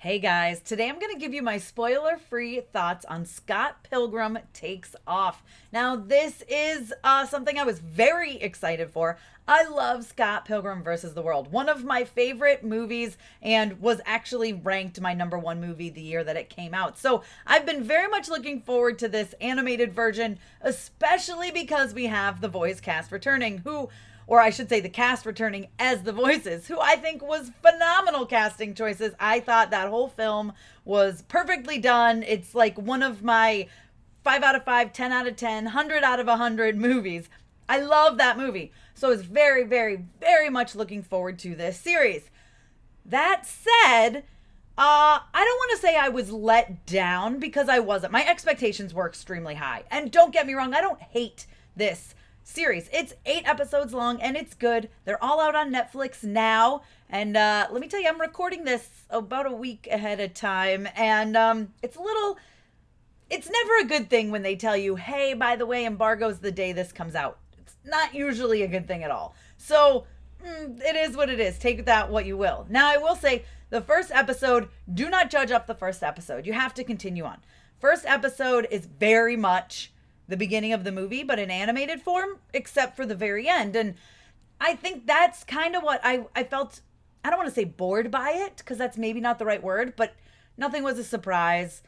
Hey guys, today I'm going to give you my spoiler free thoughts on Scott Pilgrim Takes Off. Now, this is something I was very excited for. I love Scott Pilgrim versus the World, one of my favorite movies, and was actually ranked my number one movie the year that it came out. So I've been very much looking forward to this animated version, especially because we have the voice cast returning, or I should say the cast returning as the voices, who I think was phenomenal casting choices. I thought that whole film was perfectly done. It's like one of my 5 out of 5, 10 out of 10, 100 out of 100 movies. I love that movie. So I was very, very, very much looking forward to this series. That said, I don't want to say I was let down because I wasn't. My expectations were extremely high. And don't get me wrong, I don't hate this series. It's 8 episodes long and it's good. They're all out on Netflix now. And let me tell you, I'm recording this about a week ahead of time. And it's never a good thing when they tell you, hey, by the way, embargo's the day this comes out. It's not usually a good thing at all. So it is what it is. Take that what you will. Now, I will say the first episode, do not judge off the first episode. You have to continue on. First episode is very much the beginning of the movie, but in animated form, except for the very end. And I think that's kind of what I felt. I don't want to say bored by it, because that's maybe not the right word, but nothing was a surprise.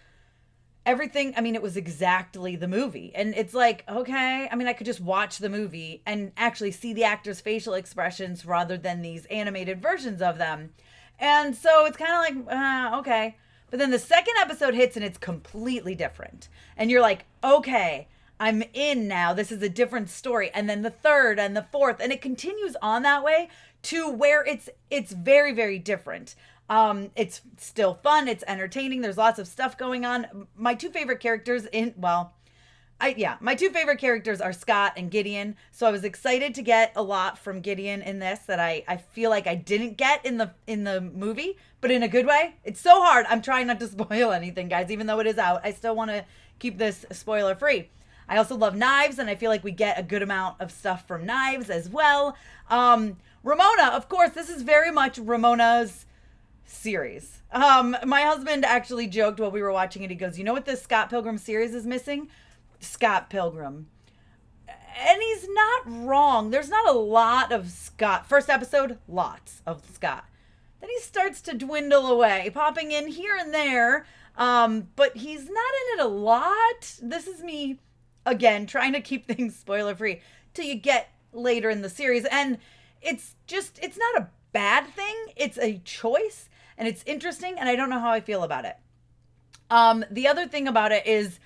Everything, I mean, it was exactly the movie. And it's like, okay, I mean, I could just watch the movie and actually see the actors' facial expressions rather than these animated versions of them. And so it's kind of like, okay. But then the second episode hits and it's completely different. And you're like, okay, I'm in now. This is a different story. And then the third and the fourth, and it continues on that way to where it's very, very different. It's still fun. It's entertaining. There's lots of stuff going on. My two favorite characters my two favorite characters are Scott and Gideon. So I was excited to get a lot from Gideon in this that I feel like I didn't get in the movie, but in a good way. It's so hard. I'm trying not to spoil anything, guys, even though it is out. I still want to keep this spoiler free. I also love Knives, and I feel like we get a good amount of stuff from Knives as well. Ramona, of course, this is very much Ramona's series. My husband actually joked while we were watching it. He goes, "You know what this Scott Pilgrim series is missing? Scott Pilgrim." And he's not wrong. There's not a lot of Scott. First episode, lots of Scott. Then he starts to dwindle away, popping in here and there. But he's not in it a lot. This is me, again, trying to keep things spoiler free till you get later in the series. And it's not a bad thing. It's a choice and it's interesting. And I don't know how I feel about it. The other thing about it is,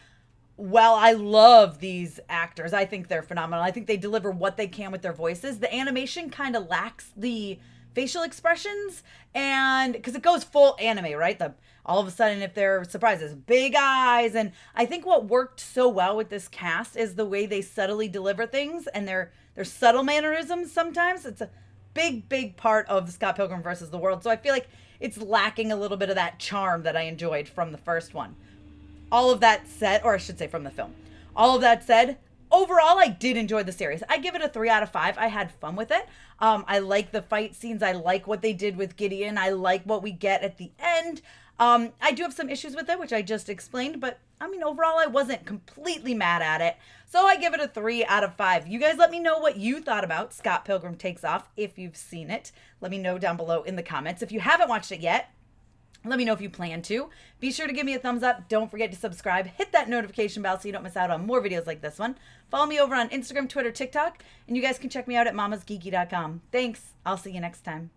well, I love these actors. I think they're phenomenal. I think they deliver what they can with their voices. The animation kind of lacks the facial expressions, and because it goes full anime, right? All of a sudden, if they're surprises, big eyes. And I think what worked so well with this cast is the way they subtly deliver things and their subtle mannerisms. Sometimes it's a big part of Scott Pilgrim versus the World. So I feel like it's lacking a little bit of that charm that I enjoyed from the first one. All of that said, or I should say from the film, all of that said, overall, I did enjoy the series. I give it a 3 out of 5. I had fun with it. I like the fight scenes. I like what they did with Gideon. I like what we get at the end. I do have some issues with it, which I just explained, but I mean, overall, I wasn't completely mad at it. So I give it a 3 out of 5. You guys let me know what you thought about Scott Pilgrim Takes Off if you've seen it. Let me know down below in the comments. If you haven't watched it yet, let me know if you plan to. Be sure to give me a thumbs up. Don't forget to subscribe. Hit that notification bell so you don't miss out on more videos like this one. Follow me over on Instagram, Twitter, TikTok, and you guys can check me out at MamasGeeky.com. Thanks. I'll see you next time.